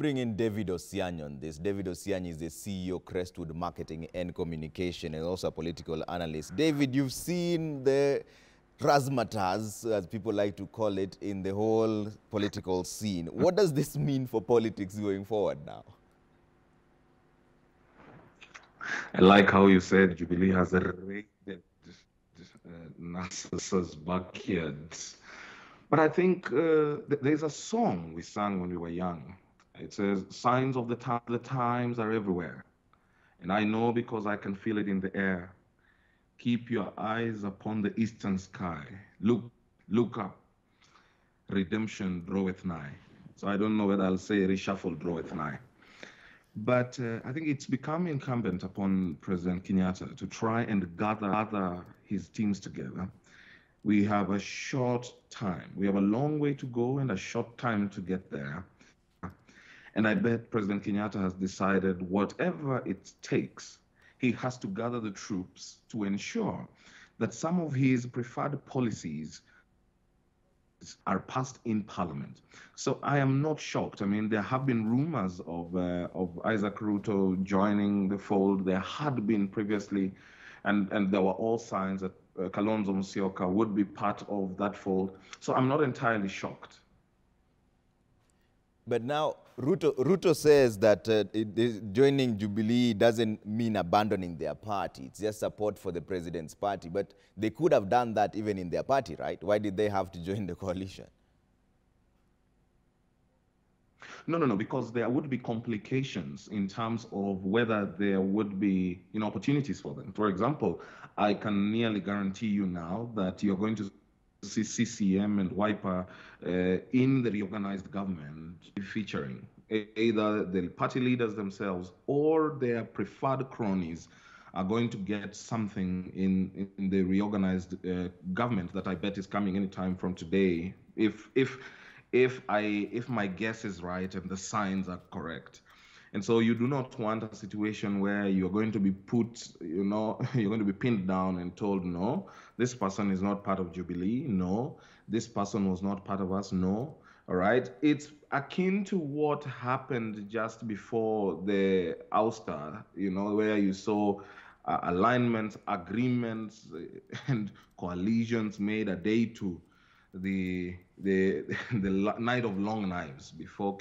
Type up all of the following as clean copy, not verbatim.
bring in David Osiany on this. David Osiany is the CEO, Crestwood Marketing and Communication, and also a political analyst. David, you've seen the razzmatazz, as people like to call it, in the whole political scene. What does this mean for politics going forward now? I like how you said Jubilee has raided Narcissus' backyards. But I think there's a song we sang when we were young. It says, signs of the times are everywhere. And I know because I can feel it in the air. Keep your eyes upon the eastern sky. Look up. Redemption draweth nigh. So I don't know whether I'll say reshuffle draweth nigh. But I think it's become incumbent upon President Kenyatta to try and gather his teams together. We have a short time. We have a long way to go and a short time to get there. And I bet President Kenyatta has decided whatever it takes, he has to gather the troops to ensure that some of his preferred policies are passed in Parliament. So I am not shocked. I mean, there have been rumors of Isaac Ruto joining the fold. There had been previously, and there were all signs that Kalonzo Musyoka would be part of that fold. So I'm not entirely shocked. But now Ruto says that joining Jubilee doesn't mean abandoning their party. It's just support for the president's party. But they could have done that even in their party, right? Why did they have to join the coalition? No, because there would be complications in terms of whether there would be opportunities for them. For example, I can nearly guarantee you now that you're going to see CCM and Wiper in the reorganized government featuring either the party leaders themselves or their preferred cronies are going to get something in the reorganized government that I bet is coming anytime from today, if my guess is right and the signs are correct. And so you do not want a situation where you're going to be put, you're going to be pinned down and told, no, this person is not part of Jubilee. No, this person was not part of us. No. All right. It's akin to what happened just before the ouster, where you saw alignments, agreements, and coalitions made a day to the night of long knives before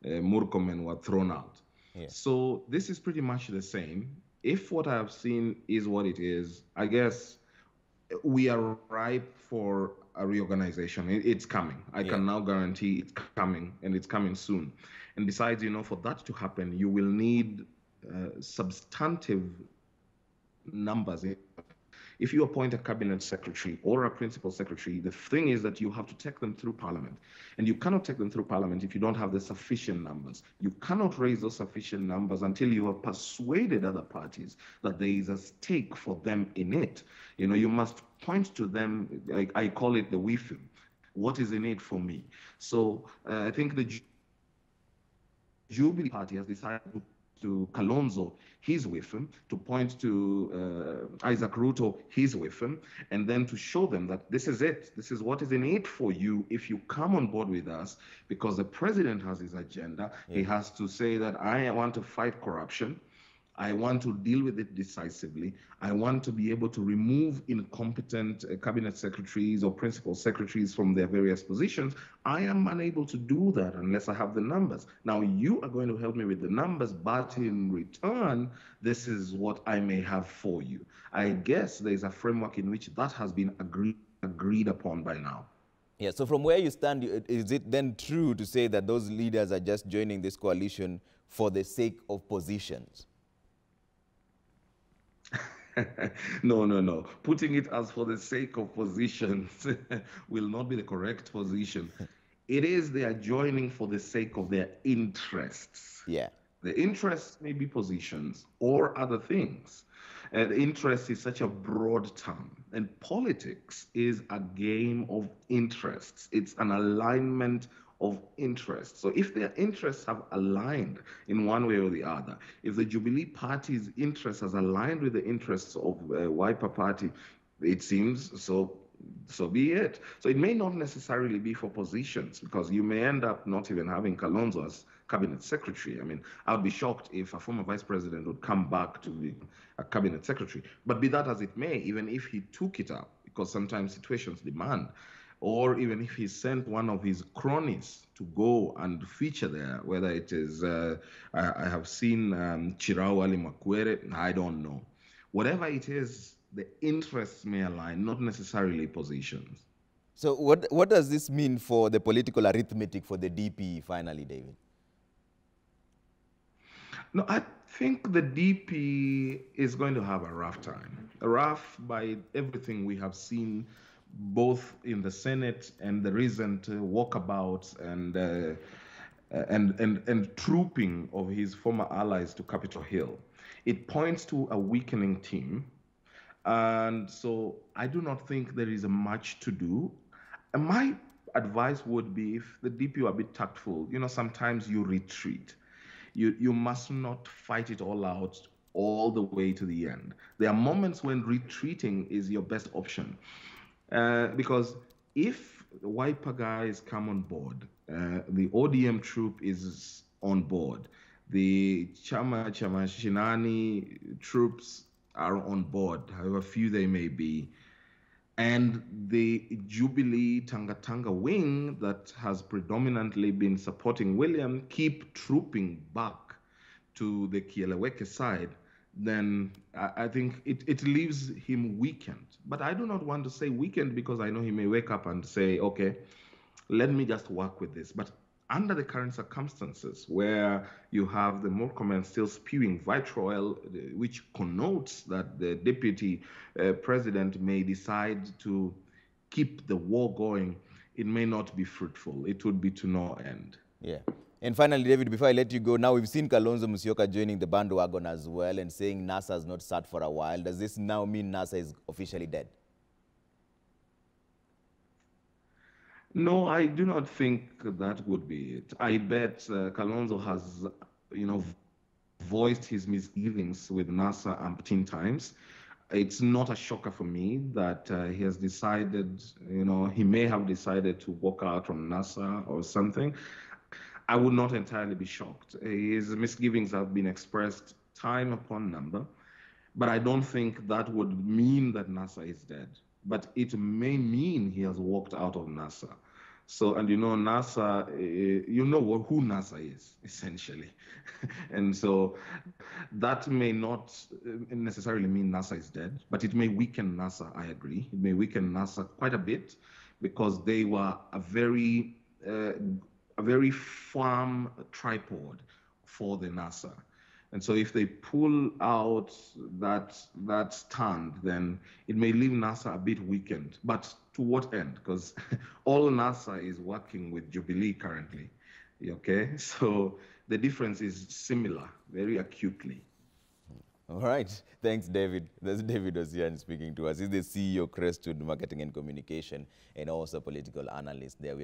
Murkomen were thrown out. Yeah. So this is pretty much the same. If what I have seen is what it is, I guess we are ripe for a reorganization. It's coming. I can now guarantee it's coming, and it's coming soon. And besides, for that to happen, you will need substantive numbers. If you appoint a cabinet secretary or a principal secretary, the thing is that you have to take them through Parliament. And you cannot take them through Parliament if you don't have the sufficient numbers. You cannot raise those sufficient numbers until you have persuaded other parties that there is a stake for them in it. You must point to them, like I call it the WIFM. What is in it for me? So I think the Jubilee Party has decided to Kalonzo, his WIFM, to point to Isaac Ruto, his WIFM, and then to show them that this is it. This is what is in it for you if you come on board with us, because the president has his agenda. Yeah. He has to say that I want to fight corruption. I want to deal with it decisively. I want to be able to remove incompetent cabinet secretaries or principal secretaries from their various positions. I am unable to do that unless I have the numbers. Now, you are going to help me with the numbers, but in return, this is what I may have for you. I guess there is a framework in which that has been agreed upon by now. Yeah, so from where you stand, is it then true to say that those leaders are just joining this coalition for the sake of positions? No. Putting it as for the sake of positions will not be the correct position. It is they are joining for the sake of their interests. Yeah. The interests may be positions or other things. The interest is such a broad term. And politics is a game of interests. It's an alignment of interests. So if their interests have aligned in one way or the other, if the Jubilee Party's interest has aligned with the interests of Wiper Party, it seems so be it. So it may not necessarily be for positions, because you may end up not even having Kalonzo cabinet secretary. I mean, I would be shocked if a former vice president would come back to be a cabinet secretary. But be that as it may, even if he took it up, because sometimes situations demand, or even if he sent one of his cronies to go and feature there, whether it is, I have seen Chirau Ali Makwere, I don't know. Whatever it is, the interests may align, not necessarily positions. So what does this mean for the political arithmetic for the DP finally, David? No, I think the DP is going to have a rough time. Rough by everything we have seen, both in the Senate and the recent walkabouts and trooping of his former allies to Capitol Hill. It points to a weakening team. And so I do not think there is much to do. And my advice would be, if the DP are a bit tactful, sometimes you retreat. You must not fight it all out all the way to the end. There are moments when retreating is your best option. Because if the Wiper guys come on board, the ODM troop is on board, the Chama Shinani troops are on board, however few they may be, and the Jubilee Tanga wing that has predominantly been supporting William keep trooping back to the Kieleweke side, then I think it leaves him weakened. But I do not want to say weakened because I know he may wake up and say, okay, let me just work with this. But under the current circumstances, where you have the Murkomen still spewing vitriol, which connotes that the deputy president may decide to keep the war going, it may not be fruitful. It would be to no end. Yeah. And finally, David, before I let you go, now we've seen Kalonzo Musyoka joining the bandwagon as well and saying NASA has not sat for a while. Does this now mean NASA is officially dead? No, I do not think that would be it. I bet Kalonzo has, voiced his misgivings with NASA umpteen times. It's not a shocker for me that he has decided, he may have decided to walk out from NASA or something. I would not entirely be shocked. His misgivings have been expressed time upon number, but I don't think that would mean that NASA is dead. But it may mean he has walked out of NASA. So, and NASA, who NASA is, essentially. And so that may not necessarily mean NASA is dead, but it may weaken NASA, I agree. It may weaken NASA quite a bit because they were a very firm tripod for the NASA. And so if they pull out that stand, then it may leave NASA a bit weakened. But to what end? Because all NASA is working with Jubilee currently. Okay? So the difference is similar, very acutely. All right. Thanks, David. That's David Osiany speaking to us. He's the CEO, Crestwood Marketing and Communication, and also political analyst there.